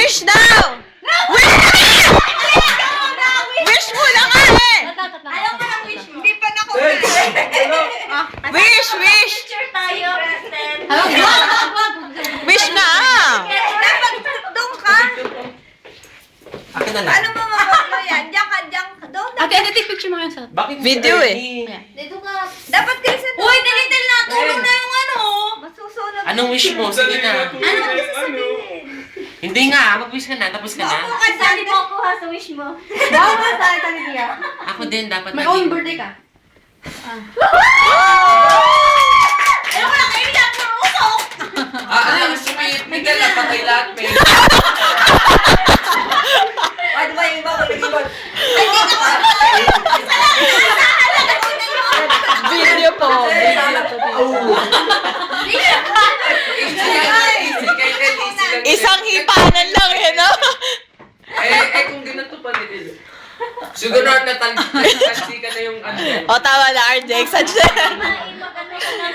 Wish daw! Wish! Wish mo na nga eh! Alam mo lang wish mo. Hindi pa na Wish! Wish! Picture tayo, Kristen. Wish na! Dapat doon ka. Akin na na. Ano mo mo yan? Diyan ka. Doon. Okay, take picture mo kayo sa... Bakit Video eh. Dito ka. Dapat kasi Uy, dalitin na. Tulong na yung ano. masusunod. Anong wish mo? Sige na. Ano ang gusto sabihin? Hindi nga, mag-wish ka na, tapos ka na. Ako ka Sali mo ako ha sa wish mo. Bawa mo sa akin niya. Ako din, dapat May maging- own birthday ka. Ayaw ko lang kayo niya. Puro usok. Ano, sweet. May dala pa kay lahat, may. Ano ba yung iba ko nag-ibon? Video po. Isang hipanan lang eh, no? Kung ganito pa nila. Siguro natalsi ka na yung ano. O, tama na, RJ. Exaggerate. Mag-ano ka na.